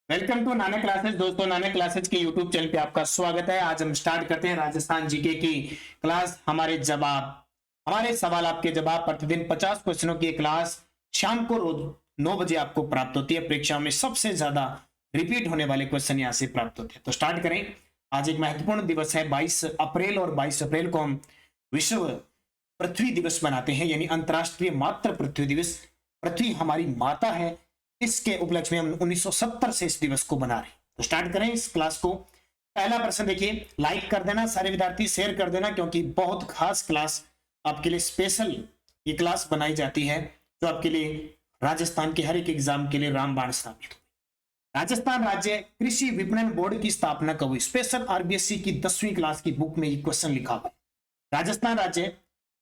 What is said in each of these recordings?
Welcome to Nanak classes. दोस्तों, Nanak classes के YouTube channel पे आपका स्वागत है। आज हम स्टार्ट करते हैं राजस्थान जीके की क्लास। हमारे सवाल आपके जवाब प्रतिदिन 50 क्वेश्चनों की क्लास शाम को रोज 9 बजे आपको प्राप्त होती है। परीक्षा में सबसे ज्यादा रिपीट होने वाले क्वेश्चन यहाँ से प्राप्त होते हैं। तो स्टार्ट करें। आज एक महत्वपूर्ण दिवस है 22 अप्रैल, और 22 अप्रैल को हम विश्व पृथ्वी दिवस मनाते हैं, यानी अंतरराष्ट्रीय मातृ पृथ्वी दिवस। पृथ्वी हमारी माता है, इसके उपलक्ष्य में हम 1970 से इस दिवस को बना रहे हैं। तो स्टार्ट करें इस क्लास को। पहला प्रश्न देखिए, लाइक कर देना सारे विद्यार्थी, शेयर कर देना, क्योंकि बहुत खास क्लास आपके लिए स्पेशल ये क्लास बनाई जाती है जो आपके लिए राजस्थान के हर एक एग्जाम के लिए रामबाण साबित हो। राजस्थान राज्य कृषि विपणन बोर्ड की स्थापना कब हुई? स्पेशल आरबीएससी की 10वीं क्लास की बुक में ये क्वेश्चन लिखा हुआ है। राजस्थान राज्य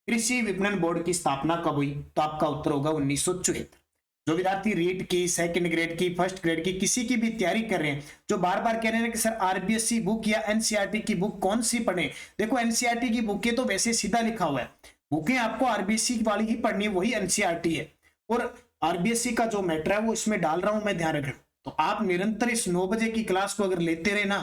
कृषि विपणन बोर्ड की स्थापना कब हुई? तो आपका उत्तर होगा 1974। जो विद्यार्थी रीट की, सेकंड ग्रेड की, फर्स्ट ग्रेड की, किसी की भी तैयारी कर रहे हैं, जो बार बार कह रहे हैं कि सर आरबीएससी बुक या एनसीईआरटी की बुक कौन सी पढ़े, देखो एनसीईआरटी की बुकें तो वैसे सीधा लिखा हुआ है, बुकें आपको आरबीएससी वाली ही पढ़नी है, वही एनसीईआरटी है। और आरबीएससी का जो मैटर है वो इसमें डाल रहा हूं मैं, ध्यान रखना। तो आप निरंतर इस 9 बजे की क्लास को अगर लेते रहे ना,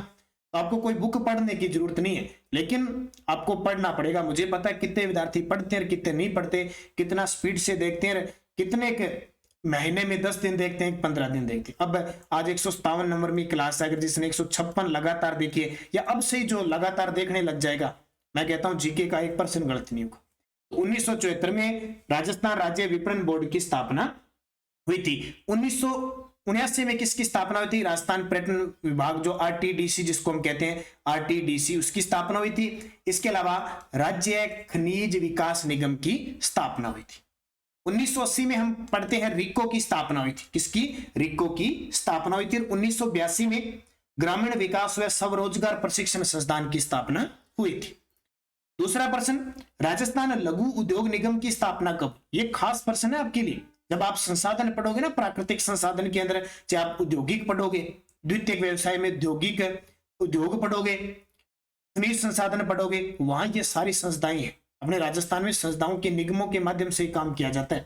तो आपको कोई बुक पढ़ने की जरूरत नहीं है, लेकिन आपको पढ़ना पड़ेगा। मुझे पता है कितने विद्यार्थी पढ़ते हैं, कितने नहीं पढ़ते, कितना स्पीड से देखते हैं, कितने महीने में 10 दिन देखते हैं, 15 दिन देखते हैं। अब आज 157 नंबर में क्लास है, अगर जिसने 156 लगातार देखिए, या अब से ही जो लगातार देखने लग जाएगा, मैं कहता हूं जीके का 1% गलत नहीं होगा। 1974 में राजस्थान राज्य विपणन बोर्ड की स्थापना हुई थी। 1979 में किसकी स्थापना हुई थी? राजस्थान पर्यटन विभाग, जो आरटीडीसी जिसको हम कहते हैं, आरटीडीसी, उसकी स्थापना हुई थी। इसके अलावा राज्य खनिज विकास निगम की स्थापना हुई थी। 1980 में हम पढ़ते हैं रिको की स्थापना हुई थी। किसकी? रिको की स्थापना हुई थी। 1982 में ग्रामीण विकास व स्वरोजगार प्रशिक्षण संस्थान की स्थापना हुई थी। दूसरा प्रश्न, राजस्थान लघु उद्योग निगम की स्थापना कब? ये खास प्रश्न है आपके लिए। जब आप संसाधन पढ़ोगे ना, प्राकृतिक संसाधन के अंदर, चाहे आप औद्योगिक पढ़ोगे, द्वितीयक व्यवसाय में औद्योगिक उद्योग पढ़ोगे, खनिज संसाधन पढ़ोगे, वहां ये सारी संस्थाएं हैं। अपने राजस्थान में संस्थाओं के निगमों के माध्यम से काम किया जाता है।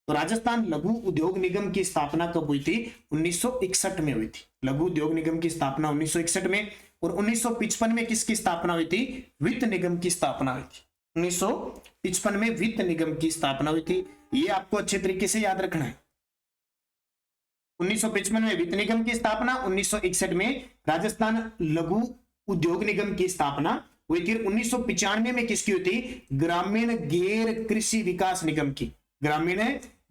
तो राजस्थान लघु उद्योग निगम की स्थापना कब हुई थी? 1961 में हुई थी। लघु उद्योग निगम की स्थापना 1961 में। और 1955 में किसकी स्थापना हुई थी? वित्त निगम की स्थापना हुई थी। 1955 में वित्त निगम की स्थापना हुई थी। ये आपको अच्छे तरीके से याद रखना है। 1955 में वित्त निगम की स्थापना, 1961 में राजस्थान लघु उद्योग निगम की स्थापना हुई थी। 1995 में किसकी हुई थी? ग्रामीण गैर कृषि विकास निगम की, ग्रामीण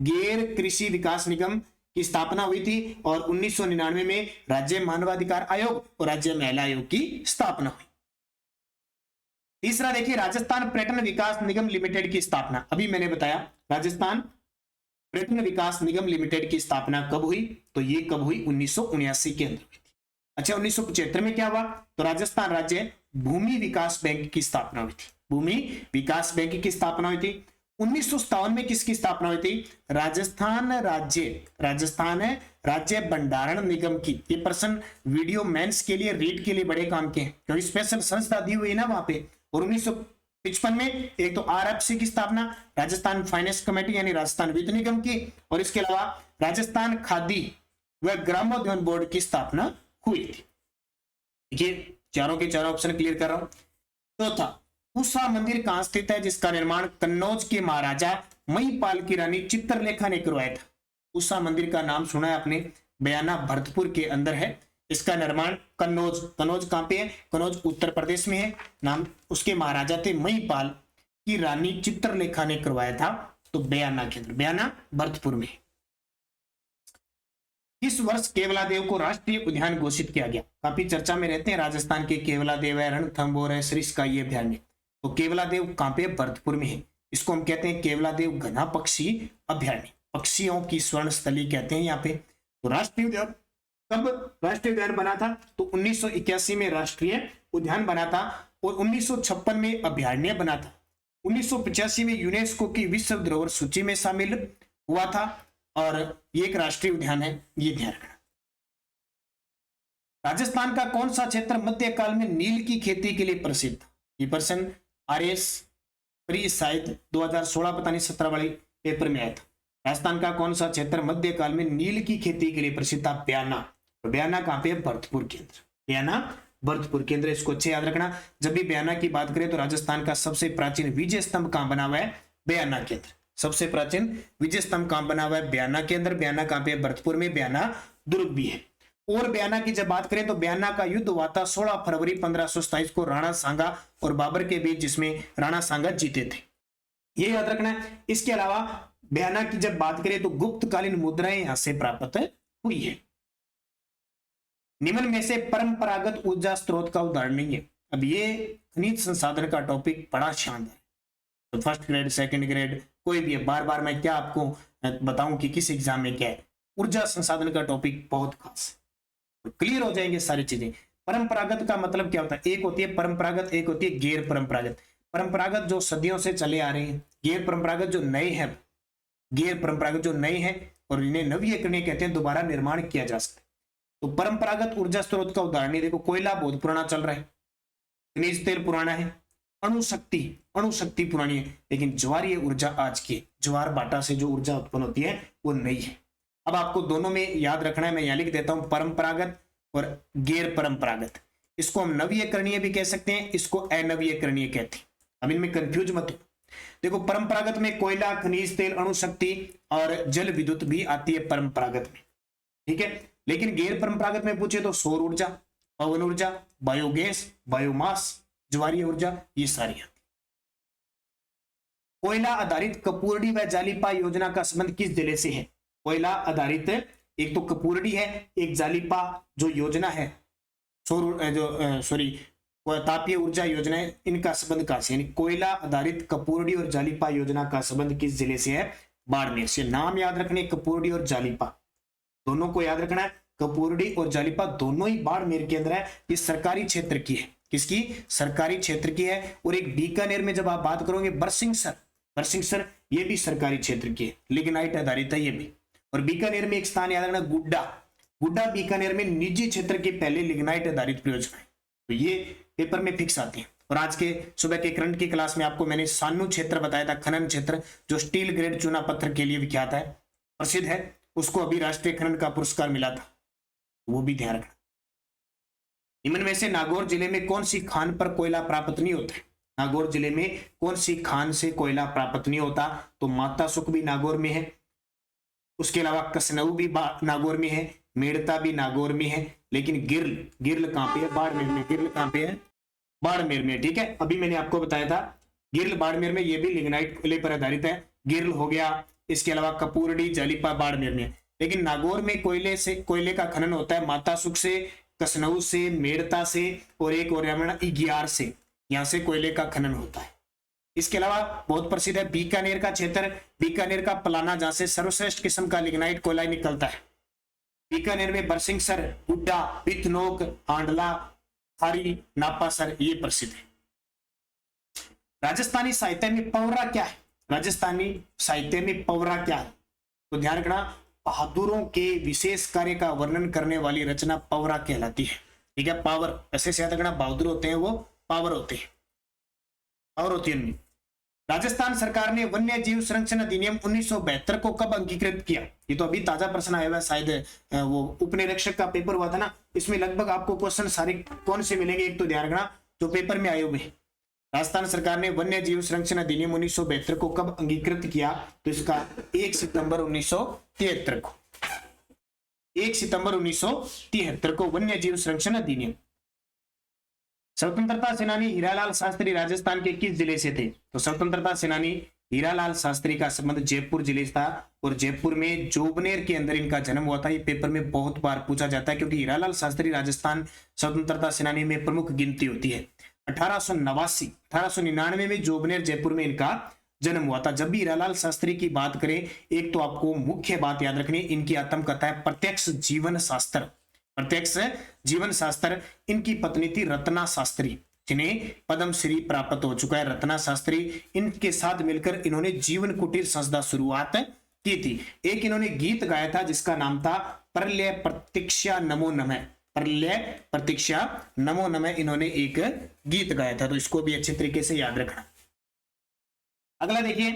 गैर कृषि विकास निगम की स्थापना हुई थी। और 1999 में राज्य मानवाधिकार आयोग और राज्य महिला आयोग की स्थापना हुई। तीसरा देखिए, राजस्थान पर्यटन विकास निगम लिमिटेड की स्थापना, अभी मैंने बताया राजस्थान पर्यटन विकास निगम लिमिटेड की स्थापना कब हुई? तो ये कब हुई? 1979 के अंदर हुई थी। अच्छा, 1975 में क्या हुआ? तो राजस्थान राज्य भूमि विकास बैंक की स्थापना हुई थी। भूमि विकास बैंक की स्थापना हुई थी। 1957 में किसकी स्थापना हुई थी? राजस्थान राज्य भंडारण निगम की। ये प्रश्न वीडियो मेंस के लिए, रीड के लिए बड़े काम के हैं, क्योंकि स्पेशल संस्था दी हुई है ना वहां पे। और 1955 में एक तो आरएफसी की स्थापना, राजस्थान फाइनेंस कमेटी यानी राजस्थान वित्त निगम की, और इसके अलावा राजस्थान खादी व ग्रामोद्योग बोर्ड की स्थापना हुई थी। देखिए, चारों के चारों ऑप्शन क्लियर कर रहा हूं। चौथा, उषा मंदिर कहां स्थित है, जिसका निर्माण कन्नौज के महाराजा महिपाल की रानी चित्रलेखा ने करवाया था? उषा मंदिर का नाम सुना है आपने, बयाना भरतपुर के अंदर है। इसका निर्माण कन्नौज कहां पे है? कन्नौज उत्तर प्रदेश में है। नाम उसके महाराजा थे महिपाल की रानी चित्रलेखा ने करवाया था। तो बयाना के अंदर, बयाना भरतपुर में। किस वर्ष केवलादेव को राष्ट्रीय उद्यान घोषित किया गया? काफी चर्चा में रहते हैं राजस्थान के केवलादेव है, रणथंभौर है, सरिस्का, ये अभयारण्य। तो केवलादेव कहां पे? भरतपुर में है। इसको हम कहते हैं केवलादेव घना पक्षी अभयारण्य, पक्षियों की स्वर्ण स्थली कहते हैं यहाँ पे। तो राष्ट्रीय उद्यान कब राष्ट्रीय उद्यान बना था? तो 1981 में राष्ट्रीय उद्यान बना था, और 1956 में अभयारण्य बना था। 1985 में यूनेस्को की विश्व धरोहर सूची में शामिल हुआ था, और ये एक राष्ट्रीय उद्यान है, ये ध्यान रखना। राजस्थान का कौन सा क्षेत्र मध्यकाल में नील की खेती के लिए प्रसिद्ध? ये प्रश्न आरएस प्री शायद 2016 पता नहीं 17 वाली पेपर में आया था। राजस्थान का कौन सा क्षेत्र मध्यकाल में नील की खेती के लिए प्रसिद्ध था? बयाना, तो बयाना कहां पे है? भरतपुर के अंदर। बयाना भरतपुर के अंदर, इसको अच्छे याद रखना। जब भी बयाना की बात करें तो राजस्थान का सबसे प्राचीन विजय स्तंभ कहां बना हुआ है? बयाना के अंदर। सबसे प्राचीन विजय स्तंभ कहां बना हुआ है? बयाना के अंदर। बयाना कहां पे है? भरतपुर में। बयाना दुर्ग भी है। और बयाना की जब बात करें तो बयाना का युद्ध हुआ था 16 फरवरी 1527 को राणा सांगा और बाबर के बीच, जिसमें राणा सांगा जीते थे। ये याद रखना है। इसके अलावा बयाना की जब बात करें तो गुप्तकालीन मुद्राएं यहां से प्राप्त हुई है। निम्न में से परंपरागत ऊर्जा स्रोत का उदाहरण नहीं है। अब ये खनिज संसाधन का टॉपिक बड़ा शानदार है, तो फर्स्ट ग्रेड सेकंड ग्रेड कोई भी है, बार बार मैं क्या आपको बताऊं कि किस एग्जाम में क्या है। ऊर्जा संसाधन का टॉपिक बहुत खास है, तो क्लियर हो जाएंगे सारी चीजें। परंपरागत का मतलब क्या होता है? एक होती है परंपरागत, एक होती है गैर परंपरागत। परंपरागत जो सदियों से चले आ रहे हैं, गैर परंपरागत जो नए हैं, गैर परंपरागत जो नए हैं और इन्हें नवीकरणीय कहते हैं, दोबारा निर्माण किया जा सकता है। तो परंपरागत ऊर्जा स्रोत का उदाहरण देखो, कोयला बहुत पुराना चल रहा है, खनिज तेल पुराना है, अणुशक्ति पुरानी है, लेकिन ज्वारीय ऊर्जा आज की, ज्वार भाटा से जो ऊर्जा उत्पन्न होती है वो नई है। अब आपको दोनों में याद रखना है, मैं यहां लिख देता हूं परंपरागत और गैर परंपरागत। इसको हम नवीकरणीय भी कह सकते हैं, इसको अनवीकरणीय कहते हैं। अब इनमें कंफ्यूज मत हो। देखो परंपरागत में कोयला, खनिज तेल, अणुशक्ति और जल विद्युत भी आती है परंपरागत में, ठीक है। लेकिन गैर परंपरागत में पूछे तो सौर ऊर्जा, पवन ऊर्जा, बायोगैस, बायोमास, ज्वारीय ऊर्जा, ये सारी। कोयला आधारित कपूरडी व जालीपा योजना का संबंध किस जिले से है? कोयला आधारित एक तो कपूरडी है, एक जालीपा जो योजना है, तापीय ऊर्जा योजना है, इनका संबंध कहां से? यानी कोयला आधारित कपूरडी और जालीपा योजना का संबंध किस जिले से है? बाड़मेर से। नाम याद रखने, कपूरडी और जालीपा, दोनों को याद रखना है। कपूरडी और जालीपा दोनों ही बाड़मेर के अंदर है। ये सरकारी क्षेत्र की है। किसकी? सरकारी क्षेत्र की है। और एक बीकानेर में जब आप बात करोगे बरसिंहसर, ये भी सरकारी क्षेत्र की है, लिग्नाइट आधारित है ये भी। और बीकानेर में एक स्थान याद रखना, गुड्डा बीकानेर में निजी क्षेत्र की पहले लिग्नाइट आधारित परियोजना है। तो ये पेपर में फिक्स आती है। और आज के सुबह के करंट की क्लास में आपको मैंने सानू क्षेत्र बताया था, खनन क्षेत्र, जो स्टील ग्रेड चूना पत्थर के लिए विख्यात है, प्रसिद्ध है, उसको अभी राष्ट्रीय खनन का पुरस्कार मिला था, वो भी ध्यान रखना। निम्न में से नागौर जिले में कौन सी खान पर कोयला प्राप्त नहीं होता है? नागौर जिले में कौन सी खान से कोयला प्राप्त नहीं होता? तो माता सुख भी नागौर में है, उसके अलावा कसनऊ भी नागौर में है, मेड़ता भी नागौर में है, लेकिन गिरल कहां पे है? बाड़मेर में। गिरल कहां पे है? बाड़मेर में, ठीक है। अभी मैंने आपको बताया था गिरल बाड़मेर में, ये भी लिग्नाइट कोयले पर आधारित है। गिरल हो गया, इसके अलावा कपूरडी, जालीपा बाड़मेर में। लेकिन नागौर में कोयले का खनन होता है माता सुख से, कसनऊ से, मेड़ता से और एक और इगियार से, यहां से कोयले का खनन होता है। इसके अलावा बहुत प्रसिद्ध है बीकानेर का क्षेत्र, बीकानेर का पलाना, जहां से सर्वश्रेष्ठ किस्म का लिग्नाइट कोयला निकलता है। बीकानेर में बरसिंहसर, गुड्डा, पितनोक, आंडला, थारी, नापासर, ये प्रसिद्ध है। राजस्थानी साहित्य में पौरा क्या है? राजस्थानी साहित्य में पौरा क्या है? तो ध्यान रखना, बहादुरों के विशेष कार्य का वर्णन करने वाली रचना पौरा कहलाती है, ठीक है। पावर, ऐसे से याद रखना, बहादुर होते हैं वो पावर होते हैं, पावर होती है उनमें। राजस्थान सरकार ने वन्य जीव संरक्षण अधिनियम 1972 को कब अंगीकृत किया? ये तो अभी ताजा प्रश्न आया हुआ है, शायद वो उपनिरीक्षक का पेपर हुआ था ना, इसमें लगभग आपको क्वेश्चन सारे कौन से मिलेंगे, एक तो ध्यान रखना जो पेपर में आए हुए हैं। राजस्थान सरकार ने वन्य जीव संरक्षण अधिनियम 1972 को कब अंगीकृत किया? तो इसका 1 सितंबर 1973 को, 1 सितंबर 1973 को वन्य जीव संरक्षण अधिनियम। स्वतंत्रता सेनानी हीरालाल शास्त्री राजस्थान के किस जिले से थे? तो स्वतंत्रता सेनानी हीरालाल शास्त्री का संबंध जयपुर जिले से था, और जयपुर में जोबनेर के अंदर इनका जन्म हुआ था। ये पेपर में बहुत बार पूछा जाता है, क्योंकि हीरालाल शास्त्री राजस्थान स्वतंत्रता सेनानी में प्रमुख गिनती होती है। 1899 में जोबनेर जयपुर में इनका जन्म हुआ था। जब भी हीरालाल शास्त्री की बात करें, एक तो आपको मुख्य बात याद रखनी, इनकी आत्मकथा है प्रत्यक्ष जीवन शास्त्र, प्रत्यक्ष जीवन शास्त्र। इनकी पत्नी थी रत्ना शास्त्री, जिन्हें पद्म श्री प्राप्त हो चुका है, रत्ना शास्त्री। इनके साथ मिलकर इन्होंने जीवन कुटीर संस्था शुरुआत की थी। एक इन्होंने गीत गाया था जिसका नाम था प्रलय प्रतीक्षा नमो नमः, प्रलय प्रतीक्षा नमो नमः, इन्होंने एक गीत गाया था। तो इसको भी अच्छे तरीके से याद रखना। अगला देखिए,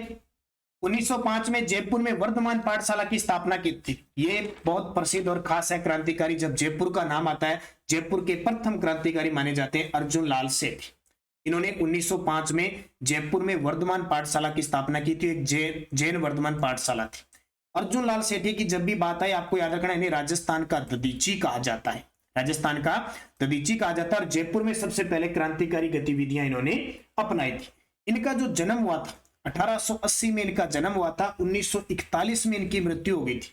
1905 में जयपुर में वर्धमान पाठशाला की स्थापना की थी। ये बहुत प्रसिद्ध और खास है क्रांतिकारी। जब जयपुर का नाम आता है, जयपुर के प्रथम क्रांतिकारी माने जाते हैं अर्जुन लाल सेठी। इन्होंने 1905 में जयपुर में वर्धमान पाठशाला की स्थापना की थी। एक जैन वर्धमान पाठशाला थी। अर्जुन लाल सेठी की जब भी बात आई, आपको याद रखना, इन्हें राजस्थान का दधीची कहा जाता है। राजस्थान का दधीची कहा जाता है। और जयपुर में सबसे पहले क्रांतिकारी गतिविधियां इन्होंने अपनाई थी। इनका जो जन्म हुआ था 1880 में इनका जन्म हुआ था। 1941 में इनकी मृत्यु हो गई थी।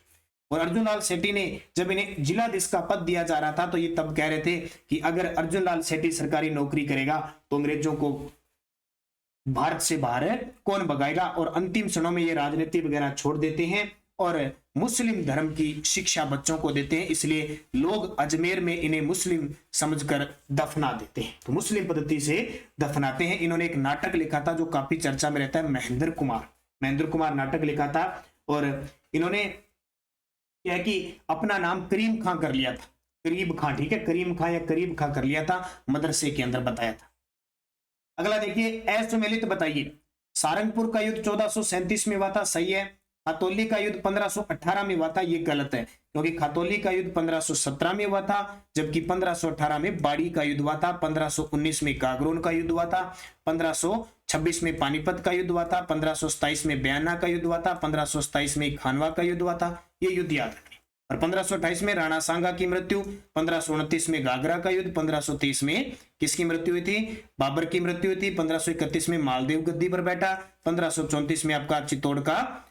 और अर्जुन लाल सेठी ने जब इन्हें जिलाधीश का पद दिया जा रहा था, तो ये तब कह रहे थे कि अगर अर्जुन लाल सेठी सरकारी नौकरी करेगा तो अंग्रेजों को भारत से बाहर कौन भगाएगा। और अंतिम क्षणों में ये राजनीति वगैरह छोड़ देते हैं और मुस्लिम धर्म की शिक्षा बच्चों को देते हैं। इसलिए लोग अजमेर में इन्हें मुस्लिम समझकर दफना देते हैं, तो मुस्लिम पद्धति से दफनाते हैं। इन्होंने एक नाटक लिखा था जो काफी चर्चा में रहता है, महेंद्र कुमार नाटक लिखा था। और इन्होंने क्या कि अपना नाम करीम खां कर लिया था, करीब खां, ठीक है, करीम खां या करीब खां कर लिया था, मदरसे के अंदर बताया था। अगला देखिए, असुमेलित बताइए। सारंगपुर का युद्ध 1437 में हुआ था, सही है। खातौली का युद्ध 1518 में हुआ था, ये गलत है, क्योंकि खातौली का युद्ध 1517 में हुआ था, जबकि 1518 में बाड़ी का युद्ध हुआ था। 1519 में गागरोन का युद्ध हुआ था। 1526 में पानीपत का युद्ध हुआ था। 1527 में बयाना का युद्ध हुआ था। 1527 में खानवा का युद्ध हुआ था। ये युद्ध याद रखें। और 1528 में राणा सांगा की मृत्यु। 1529 में गागरा का युद्ध। 1530 में किसकी मृत्यु हुई थी? बाबर की मृत्यु हुई थी। 1531 में मालदेव गद्दी पर बैठा। 1534 में आपका चित्तौड़ का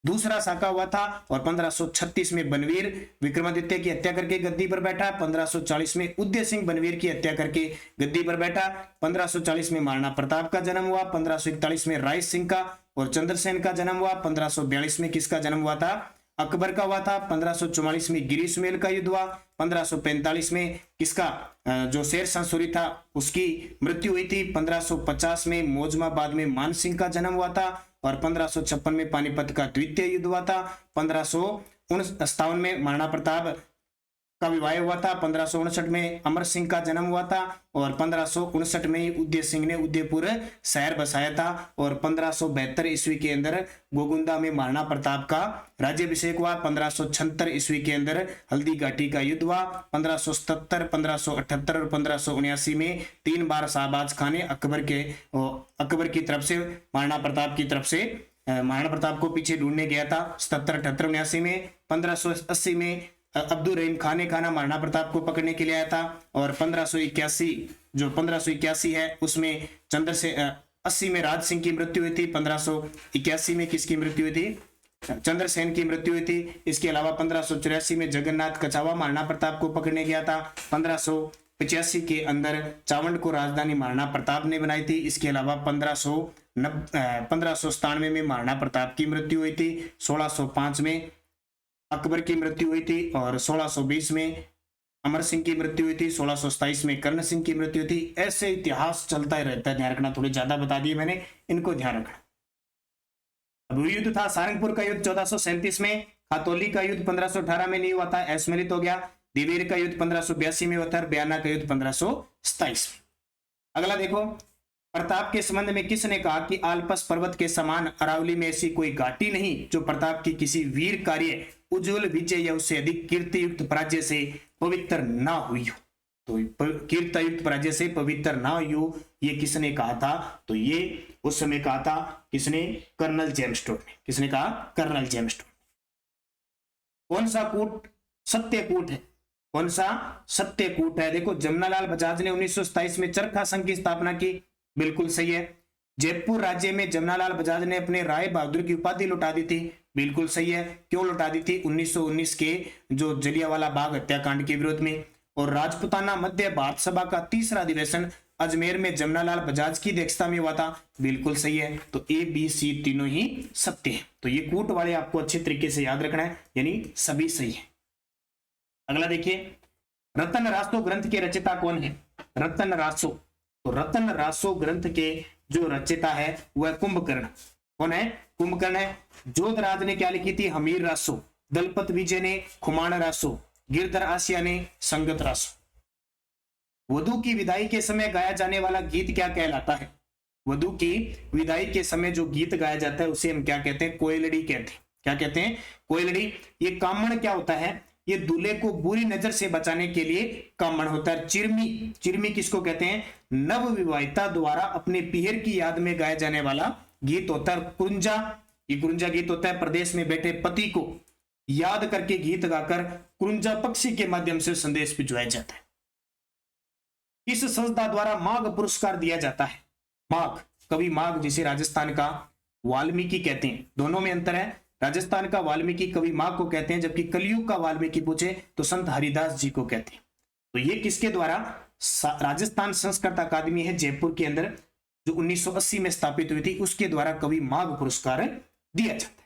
दूसरा साका हुआ था। और 1536 में बनवीर विक्रमादित्य की हत्या करके गद्दी पर बैठा। 1540 में उदय सिंह बनवीर की हत्या करके गद्दी पर बैठा। 1540 में महाराणा प्रताप का जन्म हुआ। 1541 में राय सिंह का और चंद्रसेन का जन्म हुआ। 1542 में किसका जन्म हुआ था? अकबर का हुआ था। 1544 में गिरी सुमेल का युद्ध हुआ। 1545 में किसका जो शेर शाह सूरी था उसकी मृत्यु हुई थी। 1550 में मोजमाबाद में मान सिंह का जन्म हुआ था। और 1556 में पानीपत का द्वितीय युद्ध हुआ था। 1557 में महाराणा प्रताप का विवाह हुआ था। 1559 में अमर सिंह का जन्म हुआ था। और 1559 में उदय सिंह ने उदयपुर शहर बसाया था। और 1572 ईस्वी के अंदर गोगुंदा में महाराणा प्रताप का राज्याभिषेक हुआ। 1576 ईस्वी के अंदर हल्दी घाटी का युद्ध हुआ। 1577, 1578 और 1579 में 3 बार शाहबाज खान ने अकबर की तरफ से महाराणा प्रताप की तरफ से महाराणा प्रताप को पीछे ढूंढने गया था। 77, 78, 79 में 1580 में अब्दुल रहीम खान ने महाराणा प्रताप को पकड़ने के लिए आया था। और 1581 है उसमें 80 में राज सिंह की मृत्यु हुई थी। 1581 में किसकी मृत्यु हुई थी? चंद्रसेन की मृत्यु हुई थी। इसके अलावा 1584 में जगन्नाथ कछावा महाराणा प्रताप को पकड़ने गया था। 1585 के अंदर चावंड को राजधानी महाराणा प्रताप ने बनाई थी। इसके अलावा 1597 में महाराणा प्रताप की मृत्यु हुई थी। 1605 में अकबर की मृत्यु हुई थी। और 1620 में अमर सिंह की मृत्यु हुई थी। 1627 में कर्ण सिंह की मृत्यु हुई थी। ऐसे इतिहास चलता ही रहता है, ध्यान रखना। थोड़े ज्यादा बता दिए मैंने, इनको ध्यान रखना। अब युद्ध था सारंगपुर का युद्ध 1437 में। खातौली का युद्ध 1518 में नहीं हुआ था, असमेलित हो गया। दिवेर का युद्ध 1582 में हुआ था। बयाना का युद्ध 1527 में। अगला देखो, प्रताप के संबंध में किसने कहा कि आलपस पर्वत के समान अरावली में ऐसी कोई घाटी नहीं जो प्रताप की किसी वीर कार्य, उज्जवल विजय या उससे अधिक कीर्तियुक्त पराजय से पवित्र ना हुई हो। तो कीर्तियुक्त पराजय से पवित्र ना हुई हो, ये किसने कहा था? तो ये उस समय कहा था किसने? कर्नल जेम्स टोड ने। किसने कहा? Colonel James Tod. कौन सा कूट सत्यकूट है? कौन सा सत्यकूट है? देखो, जमनालाल बजाज ने 1927 में चरखा संघ की स्थापना की, बिल्कुल सही है। जयपुर राज्य में जमनालाल बजाज ने अपने राय बहादुर की उपाधि लौटा दी थी, बिल्कुल सही है। क्यों लौटा दी थी? 1919 के जो जलियांवाला बाग हत्याकांड के विरोध में। और राजपुताना मध्य भारत सभा का 3रा अधिवेशन अजमेर में जमनालाल बजाज की अध्यक्षता में हुआ था, बिल्कुल सही है। तो ए बी सी तीनों ही सत्य है। तो ये कूट वाले आपको अच्छे तरीके से याद रखना है, यानी सभी सही है। अगला देखिए, रतन रासो ग्रंथ के रचयिता कौन है? रतन रासो। तो रतन रासो ग्रंथ के जो रचयिता है वह कुंभकर्ण। कौन है? कुंभकर्ण है। जोधराज ने क्या लिखी थी? हमीर रासो। दलपत विजय ने खुमाण रासो। गिरधर आसिया ने संगत रासो। वधु की विदाई के समय गाया जाने वाला गीत क्या कहलाता है? वधु की विदाई के समय जो गीत गाया जाता है उसे हम क्या कहते हैं, कोयलड़ी कहते हैं। क्या कहते हैं, कोयलड़ी। ये कामण क्या होता है, ये दूल्हे को बुरी नजर से बचाने के लिए कामण होता है। चिरमी, चिरमी किसको कहते हैं, नव विवाहिता द्वारा अपने पीहर की याद में गाया जाने वाला गीत होता है। कुंजा, ये कुंजा गीत होता है, प्रदेश में बैठे पति को याद करके गीत गाकर कुंजा पक्षी के माध्यम से संदेश भिजवाया जाता है। इस संस्था द्वारा माघ पुरस्कार दिया जाता है। माघ, कवि माघ जिसे राजस्थान का वाल्मीकि कहते हैं, दोनों में अंतर है। राजस्थान का वाल्मीकि कवि माघ को कहते हैं, जबकि कलयुग का वाल्मीकि पूछे तो संत हरिदास जी को कहते हैं। तो ये किसके द्वारा, राजस्थान संस्कृत अकादमी है जयपुर के अंदर जो 1980 में स्थापित हुई थी, उसके द्वारा कवि माघ पुरस्कार दिया जाता है।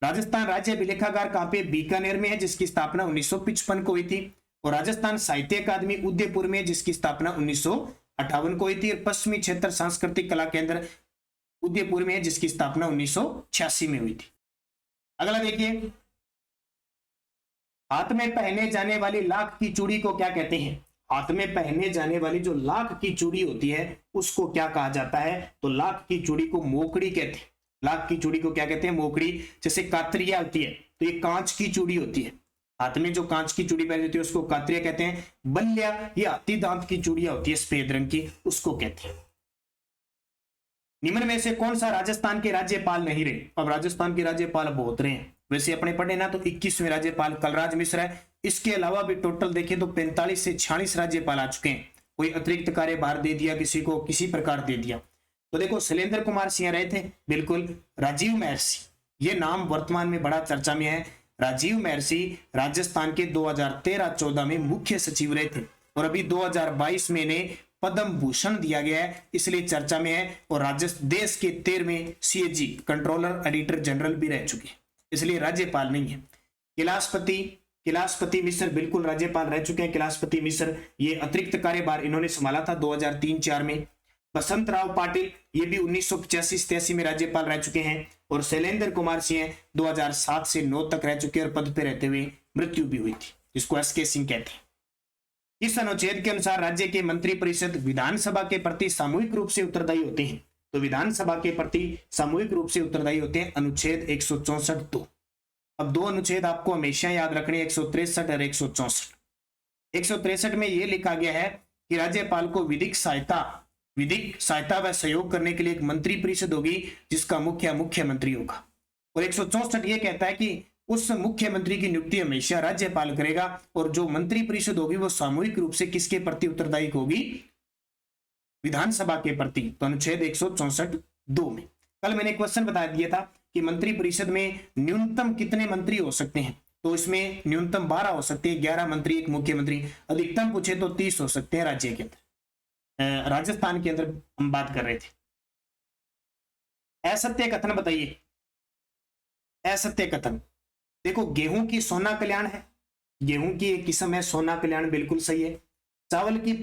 राजस्थान राज्य अभिलेखागार कहां पे, बीकानेर में है, जिसकी स्थापना 1955 को हुई थी। और राजस्थान साहित्य अकादमी उदयपुर में, जिसकी स्थापना 1958 को हुई थी। और पश्चिमी क्षेत्र सांस्कृतिक कला केंद्र उदयपुर में है, जिसकी स्थापना 1986 में हुई थी। अगला देखिए, हाथ में पहने जाने वाली लाख की चूड़ी को क्या कहते हैं। हाथ में पहने जाने वाली जो लाख की चूड़ी होती है उसको क्या कहा जाता है, तो लाख की चूड़ी को मोकड़ी कहते हैं। लाख की चूड़ी को क्या कहते हैं, मोकड़ी। जैसे कातरिया होती है तो ये कांच की चूड़ी होती है, हाथ में जो कांच की चूड़ी पहनी होती है उसको कातरिया कहते हैं। बल्लिया, ये हाथी दांत की चूड़ियां होती है सफेद रंग की, उसको कहते हैं। निम्न में से कौन सा राजस्थान के राज्यपाल नहीं रहे। अब राजस्थान के राज्यपाल बहुत रहे हैं, वैसे अपने पढ़े ना तो 21वें राज्यपाल कलराज मिश्र है। इसके अलावा भी टोटल देखें तो 45 से 46 राज्यपाल आ चुके हैं। कोई अतिरिक्त कार्यभार दे दिया, किसी को किसी प्रकार दे दिया। तो देखो, शैलेंद्र कुमार सिंह रहे थे, बिल्कुल। राजीव महर्षि, ये नाम वर्तमान में बड़ा चर्चा में है। राजीव महर्षि राजस्थान के 2013-14 में मुख्य सचिव रहे थे और अभी 2022 में इन्हें पद्म भूषण दिया गया है, इसलिए चर्चा में है। और देश के 13वें सीएजी कंट्रोलर एडिटर जनरल भी रह चुके हैं, इसलिए राज्यपाल नहीं है। कैलाशपति मिश्र बिल्कुल राज्यपाल रह चुके हैं। कैलाशपति मिश्र, ये अतिरिक्त कार्यभार इन्होंने संभाला था 2003-4 में। बसंत राव पाटिल, ये भी 1985-83 में राज्यपाल रह चुके हैं। और शैलेंद्र कुमार सिंह 2007 से 9 तक रह चुके और पद पे रहते हुए मृत्यु भी हुई थी, जिसको एसके सिंह कहते हैं। इस अनुच्छेद के अनुसार राज्य के मंत्रिपरिषद विधानसभा के प्रति सामूहिक रूप से उत्तरदायी होते हैं। तो विधानसभा के प्रति सामूहिक रूप से उत्तरदायी होते हैं। अनुच्छेद 164(2). अब दो अनुच्छेद आपको हमेशा याद रखने, 163 और 164। 163 में यह लिखा गया है कि राज्यपाल को विधिक सहायता व सहयोग करने के लिए एक मंत्रिपरिषद होगी, जिसका मुख्यमंत्री होगा। और 164 यह कहता है कि उस मुख्यमंत्री की नियुक्ति हमेशा राज्यपाल करेगा और जो मंत्रिपरिषद होगी वो सामूहिक रूप से किसके प्रति उत्तरदायी होगी, विधानसभा के प्रति। तो अनुच्छेद 164(2) में कल मैंने क्वेश्चन बता दिया था कि मंत्रिपरिषद में न्यूनतम कितने मंत्री हो सकते हैं। तो इसमें न्यूनतम 12 हो सकते हैं, 11 मंत्री, एक मुख्यमंत्री। अधिकतम पूछे तो 30 हो सकते हैं राज्य के अंदर। राजस्थान के अंदर हम बात कर रहे थे। असत्य कथन बताइए। असत्य कथन, देखो, गेहूं की सोना कल्याण है, गेहूं की एक किस्म है सोना कल्याण, बिल्कुल सही है। चावल की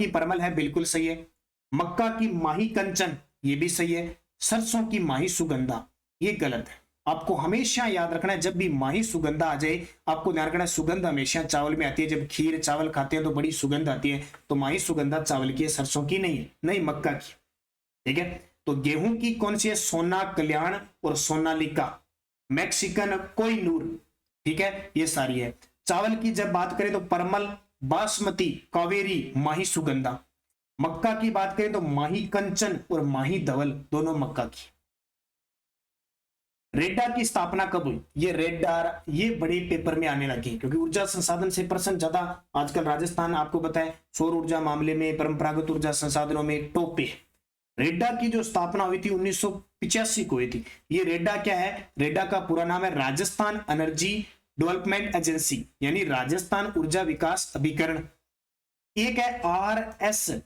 परमल है, बिल्कुल सही है। मक्का की माही कंचन, ये भी सही है। सरसों की माही सुगंधा, ये गलत है। आपको हमेशा याद रखना है, जब भी माही सुगंधा आ जाए आपको ध्यान रखना है, सुगंध हमेशा चावल में आती है। जब खीर चावल खाते हैं तो बड़ी सुगंध आती है, तो माही सुगंधा चावल की है, सरसों की नहीं है, नहीं मक्का की। ठीक है, तो गेहूं की कौन सी है, सोना कल्याण और सोनालिका, मैक्सिकन कोहिनूर, ठीक है, ये सारी है। चावल की जब बात करें तो परमल, बासमती, कावेरी, माही सुगंधा। मक्का की बात करें तो माही कंचन और माही धवल, दोनों मक्का की। रेडा की स्थापना कब हुई, ये रेडा, ये बड़े पेपर में आने लगी क्योंकि ऊर्जा संसाधन से प्रश्न ज्यादा आजकल राजस्थान आपको बताए सौर ऊर्जा मामले में, परंपरागत ऊर्जा संसाधनों में टॉप पे। रेडा की जो स्थापना हुई थी 1985 को हुई थी। ये रेडा क्या है, रेडा का पूरा नाम है राजस्थान एनर्जी डेवलपमेंट एजेंसी, यानी राजस्थान ऊर्जा विकास अभिकरण। एक है RSECL,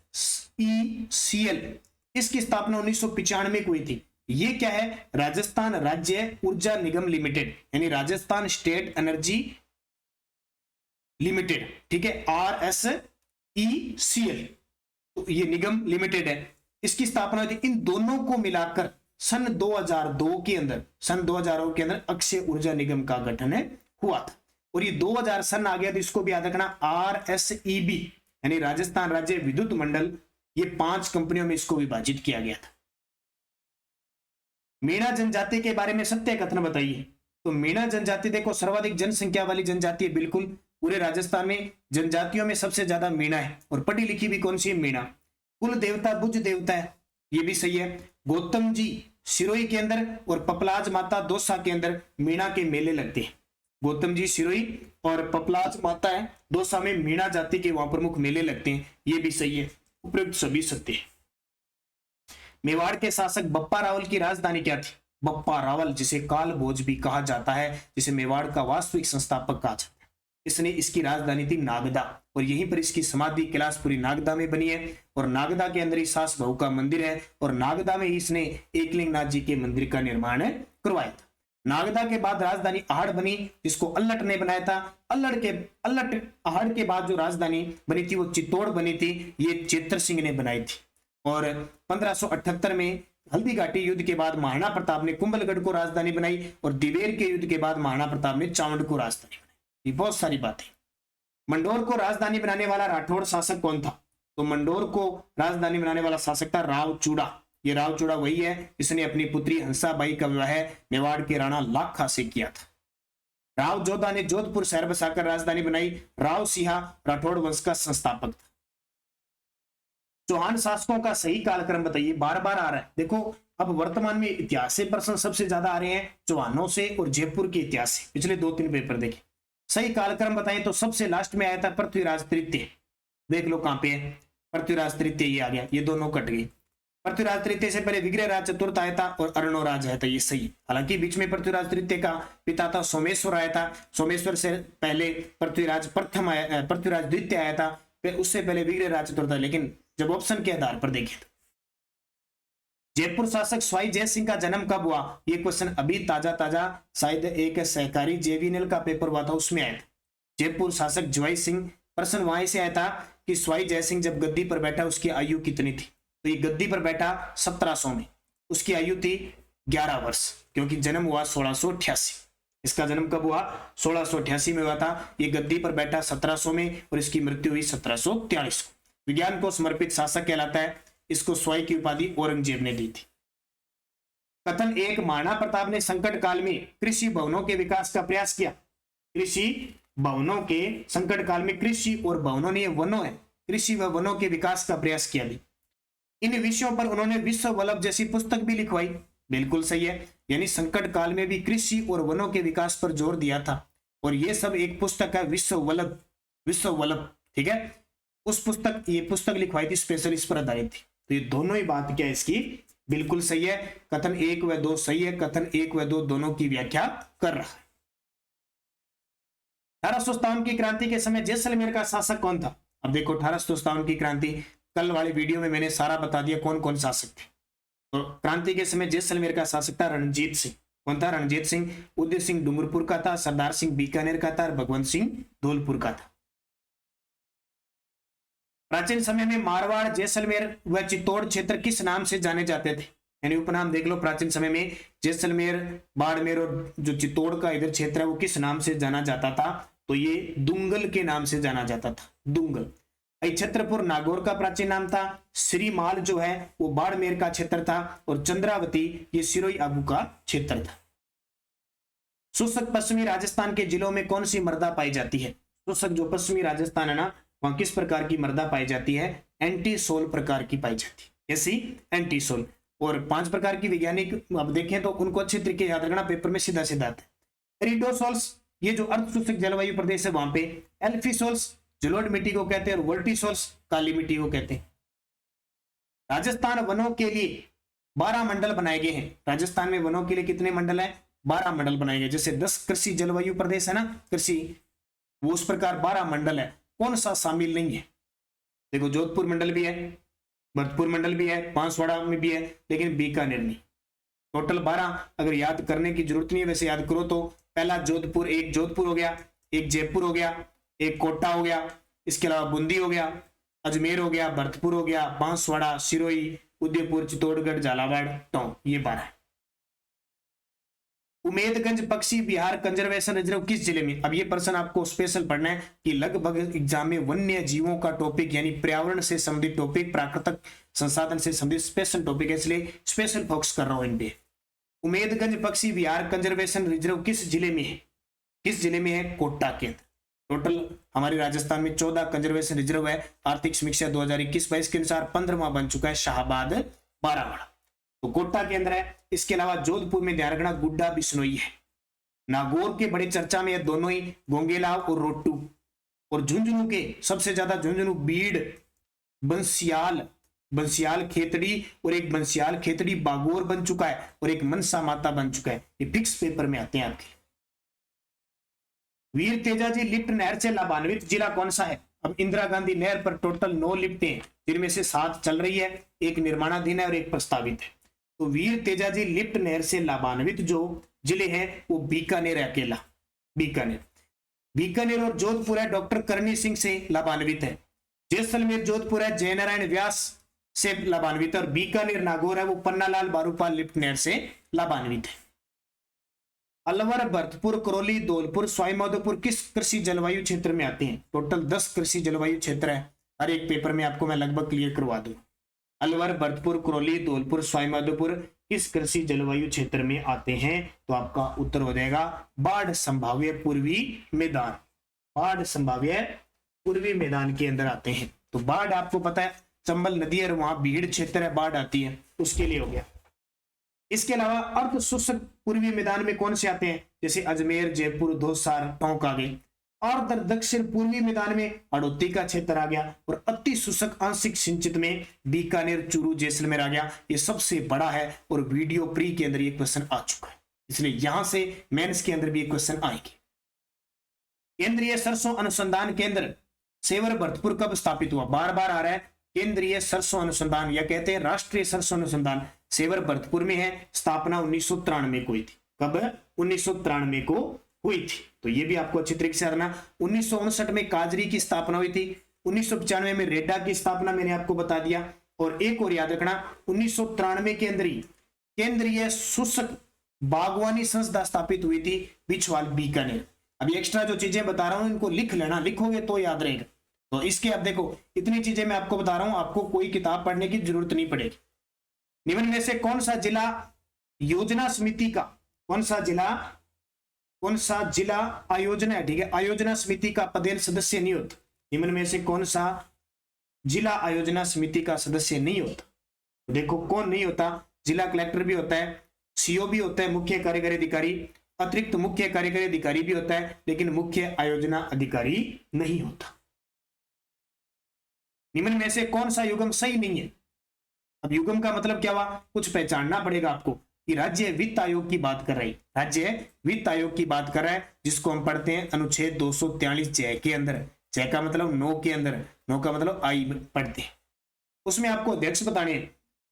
इसकी स्थापना 1995 को हुई थी। ये क्या है, राजस्थान राज्य ऊर्जा निगम लिमिटेड, यानी राजस्थान स्टेट एनर्जी लिमिटेड, ठीक है, RSECL, तो ये निगम लिमिटेड है, इसकी स्थापना हुई थी। इन दोनों को मिलाकर सन 2002 के अंदर अक्षय ऊर्जा निगम का गठन हुआ था। और ये 2000 सन आ गया तो इसको भी याद रखना, RSEB, यानी राजस्थान राज्य विद्युत मंडल, ये 5 कंपनियों में इसको विभाजित किया गया था। मीणा जनजाति के बारे में सत्य कथन बताइए। तो मीणा जनजाति देखो सर्वाधिक जनसंख्या वाली जनजाति है, बिल्कुल पूरे राजस्थान में जनजातियों में सबसे ज्यादा मीणा है। और पढ़ी लिखी भी कौन सी है? मीणा। कुल देवता बुज देवता है, ये भी सही है। गौतम जी सिरोही के अंदर और पपलाज माता दौसा के अंदर मीणा के मेले लगते हैं। गौतम जी सिरोही और पपलाज माता है दौसा में मीणा जाति के वहां प्रमुख मेले लगते हैं, ये भी सही है। उपयुक्त सभी सत्य है। मेवाड़ के शासक बप्पा रावल की राजधानी क्या थी? बप्पा रावल, जिसे काल भोज भी कहा जाता है, जिसे मेवाड़ का वास्तविक संस्थापक कहा जाता है, इसने इसकी राजधानी थी नागदा। और यहीं पर इसकी समाधि कैलाशपुरी नागदा में बनी है। और नागदा के अंदर ही सास बहू का मंदिर है। और नागदा में ही इसने एकलिंगनाथ जी के मंदिर का निर्माण करवाया था। नागदा के बाद राजधानी आहड़ बनी, जिसको अल्लट ने बनाया था। अल्लट आहड़ के बाद जो राजधानी बनी थी वो चित्तौड़ बनी थी, ये चेतर सिंह ने बनाई थी। और 1578 में हल्दी घाटी युद्ध के बाद महाराणा प्रताप ने कुंभलगढ़ को राजधानी बनाई। और दिवेर के युद्ध के बाद महाराणा प्रताप ने चावंड को राजधानी बनाई। ये बहुत सारी बातें। मंडोर को राजधानी बनाने वाला राठौड़ शासक कौन था? तो मंडोर को राजधानी बनाने वाला शासक था राव चूड़ा। ये राव चूड़ा वही है जिसने अपनी पुत्री हंसाबाई का विवाह मेवाड़ के राणा लाखा से किया था। राव जोधा ने जोधपुर शहर बसाकर राजधानी बनाई। राव सिंहा राठौड़ वंश का संस्थापक था। चौहान शासकों का सही कालक्रम बताइए, बार बार आ रहा है। देखो अब वर्तमान में इतिहास से प्रश्न सबसे ज्यादा आ रहे हैं चौहानों से और जयपुर के इतिहास से। पिछले 2-3 पेपर देखे। सही कालक्रम बताएं तो सबसे लास्ट में आया था पृथ्वीराज तृतीय। देख लो कहां पे है पृथ्वीराज तृतीय, ये आ गया, ये दोनों कट गए। पृथ्वीराज तृतीय से पहले विग्रहराज चतुर्थ आया था और अरुणोराज आया था, ये सही। हालांकि बीच में पृथ्वीराज तृतीय का पिता था सोमेश्वर आया था। सोमेश्वर से पहले पृथ्वीराज प्रथम आया, पृथ्वीराज द्वितीय आया था, फिर उससे पहले विग्रहराज चतुर्थ। लेकिन जब ऑप्शन के आधार पर देखें तो जयपुर शासक स्वाई जय सिंह का जन्म कब हुआ? ये क्वेश्चन अभी ताजा शायद एक सहकारी जेवीएनएल का पेपर हुआ था उसमें आया था। जयपुर शासक ज्वाई सिंह, प्रश्न वहां से आया था कि स्वाई जय सिंह जब गद्दी पर बैठा उसकी आयु कितनी थी? तो ये गद्दी पर बैठा 1700 में, उसकी आयु थी 11 वर्ष, क्योंकि जन्म हुआ 1688। इसका जन्म कब हुआ? 1688 में हुआ था। ये गद्दी पर बैठा 1700 में और इसकी मृत्यु हुई 1743 को। विज्ञान को समर्पित शासक कहलाता है। इसको स्वाई की उपाधि औरंगजेब ने दी थी। कथन 1, महाराणा प्रताप ने संकट काल में कृषि भवनों के विकास का प्रयास किया। कृषि भवनों के संकट काल में कृषि और भवनों ने वनों है, कृषि व वनों के विकास का प्रयास किया भी। इन विषयों पर उन्होंने विश्व वल्लभ जैसी पुस्तक भी लिखवाई। बिल्कुल सही है। यानी संकट काल में भी कृषि और वनों के विकास पर जोर दिया था। और ये सब एक पुस्तक है विश्व वल्लभ, ठीक है। उस पुस्तक, ये पुस्तक लिखवाई थी स्पेशल इस पर आधारित थी। तो ये दोनों ही बात क्या है इसकी बिल्कुल सही है। कथन 1 व 2 सही है। कथन 1 व 2 दोनों की व्याख्या कर रहा है। 1857 की क्रांति के समय जैसलमेर का शासक कौन था? अब देखो 1857 की क्रांति, कल वाले वीडियो में मैंने सारा बता दिया कौन कौन शासक थे। तो क्रांति के समय जैसलमेर का शासक था रणजीत सिंह। कौन था? रणजीत सिंह। उदय सिंह डूंगरपुर का था, सरदार सिंह बीकानेर का था और भगवंत सिंह धौलपुर का था। प्राचीन समय में मारवाड़, जैसलमेर व चित्तौड़ क्षेत्र किस नाम से जाने जाते थे? यानी उपनाम देख लो। प्राचीन समय में जैसलमेर, बाड़मेर और जो चित्तौड़ का इधर क्षेत्र है वो किस नाम से जाना जाता था? तो ये दुंगल के नाम से जाना जाता था, दुंगल। छत्रपुर नागौर का प्राचीन नाम था। श्रीमाल जो है वो बाड़मेर का क्षेत्र था और चंद्रावती ये सिरोही आबू का क्षेत्र था। शुष्क पश्चिमी राजस्थान के जिलों में कौन सी मृदा पाई जाती है? शुष्क जो पश्चिमी राजस्थान है ना, वहां किस प्रकार की मृदा पाई जाती है? एंटीसोल प्रकार की पाई जाती है। ऐसी एंटीसोल। और 5 प्रकार की वैज्ञानिक अब देखें तो उनको अच्छे तरीके याद रखना, पेपर में सीधा सीधा आता है। एरिडोसोल्स ये जो अर्ध शुष्क जलवायु प्रदेश है वहां पे। एल्फीसोल्स जलोढ़ मिट्टी को कहते हैं और वोल्टिसोल्स काली मिट्टी को कहते हैं। राजस्थान वनों के लिए 12 मंडल बनाए गए हैं। राजस्थान में वनों के लिए कितने मंडल है? 12 मंडल बनाए गए। जैसे 10 कृषि जलवायु प्रदेश है ना, कृषि, वो उस प्रकार 12 मंडल है। कौन सा शामिल नहीं है? देखो जोधपुर मंडल भी है, भरतपुर मंडल भी है, बांसवाड़ा में भी है, लेकिन बीकानेर नहीं। टोटल 12 अगर याद करने की जरूरत नहीं है, वैसे याद करो तो पहला जोधपुर, एक जोधपुर हो गया, एक जयपुर हो गया, एक कोटा हो गया, इसके अलावा बूंदी हो गया, अजमेर हो गया, भरतपुर हो गया, बांसवाड़ा, सिरोही, उदयपुर, चित्तौड़गढ़, झालावाड़, टोंक, ये 12 है। उमेदगंज पक्षी विहार कंजर्वेशन रिजर्व किस जिले में? अब ये प्रश्न आपको स्पेशल पढ़ना है कि लगभग एग्जाम में वन्य जीवों का टॉपिक यानी पर्यावरण से संबंधित टॉपिक, प्राकृतिक संसाधन से संबंधित स्पेशल टॉपिक है, इसलिए स्पेशल फोकस कर रहा हूं इन पे। उमेदगंज पक्षी विहार कंजर्वेशन रिजर्व किस जिले में है? किस जिले में है? कोटा के अंदर। टोटल हमारे राजस्थान में 14 कंजर्वेशन रिजर्व है। आर्थिक समीक्षा 2021-22 के अनुसार 15वां बन चुका है शाहबाद बारावाड़ा, तो कोटा के अंदर है। इसके अलावा जोधपुर में ध्यान रखना गुड्डा बिश्नोई है। नागौर के बड़े चर्चा में है दोनों ही, गोंगेलाव और रोट्टू। और झुंझुनू के सबसे ज्यादा झुंझुनू, बीड़, बंसियाल खेतड़ी, और एक बंसियाल खेतड़ी बागोर बन चुका है, और एक मनसा माता बन चुका है। ये फिक्स पेपर में आते हैं आपके। वीर तेजाजी लिफ्ट नहर से लाभान्वित जिला कौन सा है? अब इंदिरा गांधी नहर पर टोटल 9 लिफ्टें हैं, जिनमें से 7 चल रही है, एक निर्माणाधीन है और एक प्रस्तावित है। तो वीर तेजाजी लिफ्ट नहर से लाभान्वित जो जिले हैं वो बीकानेर है, अकेला बीकानेर और जोधपुर है डॉक्टर करणी सिंह से लाभान्वित है। जैसलमेर जोधपुर है जयनारायण व्यास से लाभान्वित है, और बीकानेर नागौर है वो पन्नालाल बारूपाल लिफ्ट नहर से लाभान्वित है। अलवर, भरतपुर, करौली, धौलपुर, सवाईमाधोपुर किस कृषि जलवायु क्षेत्र में आते हैं? टोटल 10 कृषि जलवायु क्षेत्र है, हर एक पेपर में आपको मैं लगभग क्लियर करवा दूं। अलवर, भरतपुर, करौली, धौलपुर, सवाईमाधोपुर किस कृषि जलवायु क्षेत्र में आते हैं? तो आपका उत्तर हो जाएगा बाढ़ संभाव्य पूर्वी मैदान। बाढ़ संभाव्य पूर्वी मैदान के अंदर आते हैं। तो बाढ़ आपको पता है चंबल नदी और वहां भीड़ क्षेत्र है, बाढ़ आती है, उसके लिए हो गया। इसके अलावा अर्ध शुष्क पूर्वी मैदान में कौन से आते हैं? जैसे अजमेर, जयपुर, दौसार, टोंक आ गए। और दक्षिण पूर्वी मैदान में हड़ौती का क्षेत्र आ गया, और अति शुष्क आंशिक सिंचित में बीकानेर, चूरू, जैसलमेर आ गया। ये सबसे बड़ा है, और वीडियो प्री के अंदर ये क्वेश्चन आ चुका है, इसलिए यहां से मेंस के अंदर भी ये क्वेश्चन आएंगे। केंद्रीय सरसों अनुसंधान केंद्र सेवर भरतपुर कब स्थापित हुआ? बार बार आ रहा है केंद्रीय सरसों अनुसंधान, या कहते हैं राष्ट्रीय सरसों अनुसंधान, सेवर भरतपुर में है। स्थापना 1993 को हुई थी। कब? 1993 को हुई थी। तो ये भी आपको अच्छी तरीके से याद रखना। 1959 में काजरी की स्थापना हुई थी। 1995 में रेडा की स्थापना मैंने आपको बता दिया। और एक और याद रखना, 1993 के अंदर ही केंद्रीय शुष्क बागवानी संस्था स्थापित हुई थी, बिछवाल, बीकानेर। अभी एक्स्ट्रा जो चीजें बता रहा हूं इनको लिख लेना, लिखोगे तो याद रहेगा। तो इसके अब देखो इतनी चीजें मैं आपको बता रहा हूं, आपको कोई किताब पढ़ने की जरूरत नहीं पड़ेगी। निम्न में से कौन सा जिला योजना समिति का, कौन सा जिला आयोजना है, ठीक है, आयोजना समिति का पदेन सदस्य नहीं होता? निम्न में से कौन सा जिला आयोजना समिति का सदस्य नहीं होता? तो देखो कौन नहीं होता? जिला कलेक्टर भी होता है, सीओ भी होता है, मुख्य कार्यकारी अधिकारी, अतिरिक्त मुख्य कार्यकारी अधिकारी भी होता है, लेकिन मुख्य आयोजना अधिकारी नहीं होता। निम्न में से कौन सा युग्म सही नहीं है? अब युग्म का मतलब क्या हुआ? कुछ पहचानना पड़ेगा आपको कि राज्य वित्त आयोग की बात कर रही, राज्य वित्त आयोग की बात कर रहा है, जिसको हम पढ़ते हैं अनुच्छेद 243 जय के अंदर। जय का मतलब 9 के अंदर, 9 का मतलब आई पढ़ते हैं। उसमें आपको अध्यक्ष बताने हैं।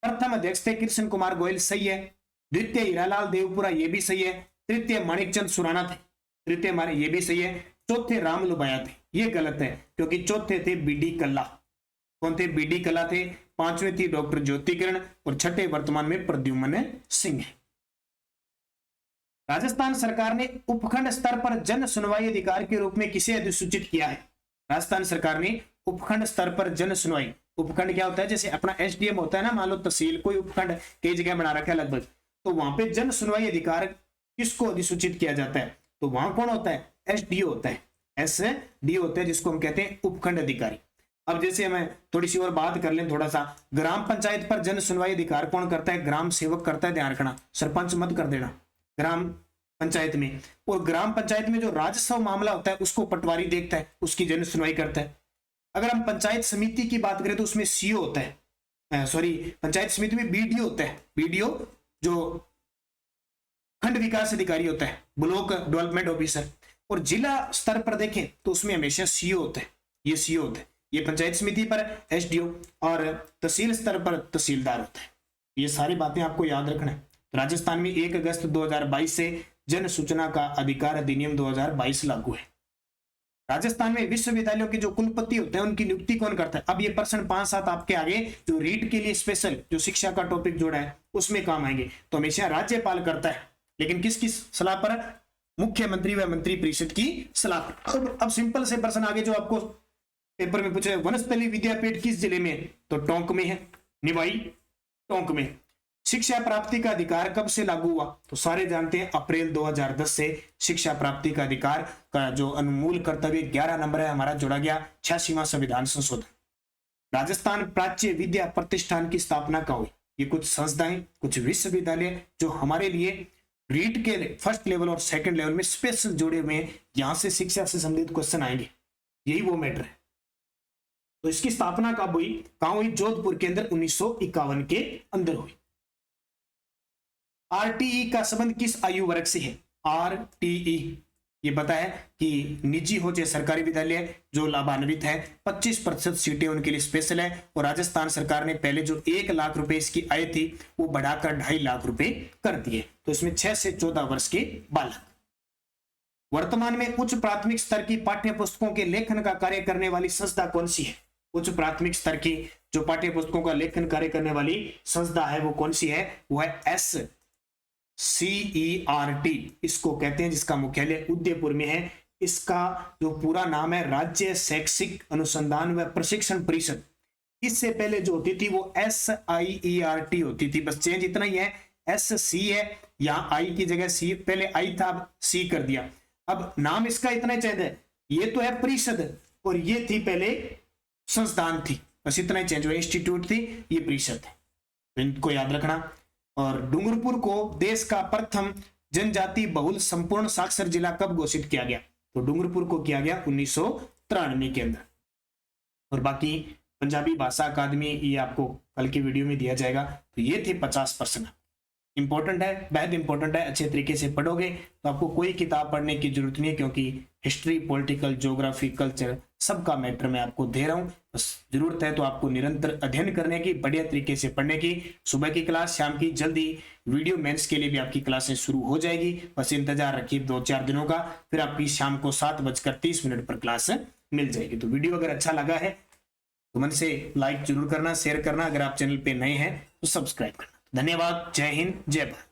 प्रथम अध्यक्ष थे कृष्ण कुमार गोयल, सही है। द्वितीय हीरालाल देवपुरा, ये भी सही है। तृतीय माणिकचंद सुराना थे, तृतीय मारे, ये भी सही है। चौथे राम लुबाया थे, ये गलत है, क्योंकि चौथे थे बीडी कल्ला। कौन थे? बीडी कल्ला थे। पांचवें थी डॉक्टर ज्योति किरण, और छठे वर्तमान में प्रद्युम्न सिंह है। राजस्थान सरकार ने उपखंड स्तर पर जन सुनवाई अधिकार के रूप में किसे अधिसूचित किया है? राजस्थान सरकार ने उपखंड स्तर पर जन सुनवाई, उपखंड क्या होता है? जैसे अपना एसडीएम होता है ना, मान लो तहसील, कोई उपखंड कई जगह बना रखा है लगभग, तो वहां पे जन सुनवाई अधिकार किसको अधिसूचित किया जाता है? तो वहां कौन होता है? एसडीओ होता है, एसडीओ होता है, जिसको हम कहते हैं उपखंड अधिकारी। अब जैसे हमें थोड़ी सी और बात कर लें, थोड़ा सा ग्राम पंचायत पर जन सुनवाई अधिकार कौन करता है? ग्राम सेवक करता है, ध्यान रखना, सरपंच मत कर देना। ग्राम पंचायत में, और ग्राम पंचायत में जो राजस्व मामला होता है उसको पटवारी देखता है, उसकी जन सुनवाई करता है। अगर हम पंचायत समिति की बात करें तो उसमें सीओ होता है, सॉरी, पंचायत समिति में बीडीओ होता है, बीडीओ जो खंड विकास अधिकारी होता है, ब्लॉक डेवलपमेंट ऑफिसर। और जिला स्तर पर देखें तो उसमें हमेशा सीओ होता है, ये सीओ होता है, ये पंचायत समिति पर एसडीओ, और तहसील स्तर पर तहसीलदार होता है। ये सारी बातें आपको याद रखना है। तो राजस्थान में 1 अगस्त 2022 से जन सूचना का अधिकार अधिनियम 2022 लागू है। राजस्थान में विश्वविद्यालयों के जो कुलपति होते हैं उनकी नियुक्ति कौन करता है? अब ये प्रश्न 5-7 आपके आगे जो रीट के लिए स्पेशल जो शिक्षा का टॉपिक जोड़ा है उसमें काम आएंगे। तो हमेशा राज्यपाल करता है, लेकिन किसकी सलाह पर? मुख्यमंत्री व मंत्री परिषद की सलाह पर। अब सिंपल से प्रश्न आगे जो आपको पेपर में पूछे, वनस्थली विद्यापीठ किस जिले में है? तो टोंक में है, निवाई टोंक में। शिक्षा प्राप्ति का अधिकार कब से लागू हुआ? तो सारे जानते हैं अप्रैल 2010 से शिक्षा प्राप्ति का अधिकार का जो अनुमूल कर्तव्य 11 नंबर है हमारा जोड़ा गया 86वां संविधान संशोधन। राजस्थान प्राच्य विद्या प्रतिष्ठान की स्थापना कब हुई? ये कुछ संस्थाएं, कुछ विश्वविद्यालय जो हमारे लिए रीट के फर्स्ट लेवल और सेकंड लेवल में स्पेशल जोड़े हुए हैं, यहां से शिक्षा से संबंधित क्वेश्चन आएंगे, यही वो मैटर है। तो इसकी स्थापना कब हुई, कहां हुई? जोधपुर के अंदर 1951 के अंदर हुई। आरटीई का संबंध किस आयु वर्ग से है? आरटीई ये पता है कि निजी हो चाहे सरकारी विद्यालय जो लाभान्वित है 25% सीटें उनके लिए स्पेशल है। और राजस्थान सरकार ने पहले जो 1 लाख रुपए इसकी आय थी वो बढ़ाकर 2.5 लाख रुपए कर दिए। तो इसमें 6 से 14 वर्ष के बालक। वर्तमान में उच्च प्राथमिक स्तर की पाठ्य पुस्तकों के लेखन का कार्य करने वाली संस्था कौन सी है? उच्च प्राथमिक स्तर की जो पाठ्य पुस्तकों का लेखन कार्य करने वाली संस्था है वो कौन सी है? वो है SCERT इसको कहते हैं, जिसका मुख्यालय उदयपुर में है। इसका जो पूरा नाम है राज्य शैक्षिक अनुसंधान व प्रशिक्षण परिषद। इससे पहले जो होती थी वो SIERT होती थी, बस चेंज इतना ही है, SC है, यहाँ आई की जगह सी, पहले आई था अब सी कर दिया। अब नाम इसका इतना ही चेंज है, ये तो है परिषद और ये थी पहले संस्थान थी, बस इतना ही चेंज हुआ। इंस्टीट्यूट थी, ये परिषद है, तो इनको याद रखना। और डूंगरपुर को देश का प्रथम जनजाति बहुल संपूर्ण साक्षर जिला कब घोषित किया गया? तो डूंगरपुर को किया गया 1993 के अंदर। और बाकी पंजाबी भाषा अकादमी ये आपको कल की वीडियो में दिया जाएगा। तो ये थे 50%। इंपॉर्टेंट है, बेहद इंपॉर्टेंट है, अच्छे तरीके से पढ़ोगे तो आपको कोई किताब पढ़ने की जरूरत नहीं है, क्योंकि हिस्ट्री, पॉलिटिकल, ज्योग्राफी, कल्चर सबका मैटर मैं आपको दे रहा हूं। बस जरूरत है तो आपको निरंतर अध्ययन करने की, बढ़िया तरीके से पढ़ने की। सुबह की क्लास, शाम की जल्दी वीडियो मेंस के लिए भी आपकी क्लासें शुरू हो जाएगी, बस इंतजार रखिए 2-4 दिनों का, फिर आपकी शाम को 7:30 पर क्लास मिल जाएगी। तो वीडियो अगर अच्छा लगा है तो मन से लाइक जरूर करना, शेयर करना, अगर आप चैनल पे नए हैं तो सब्सक्राइब करना। धन्यवाद, जय हिंद, जय भारत।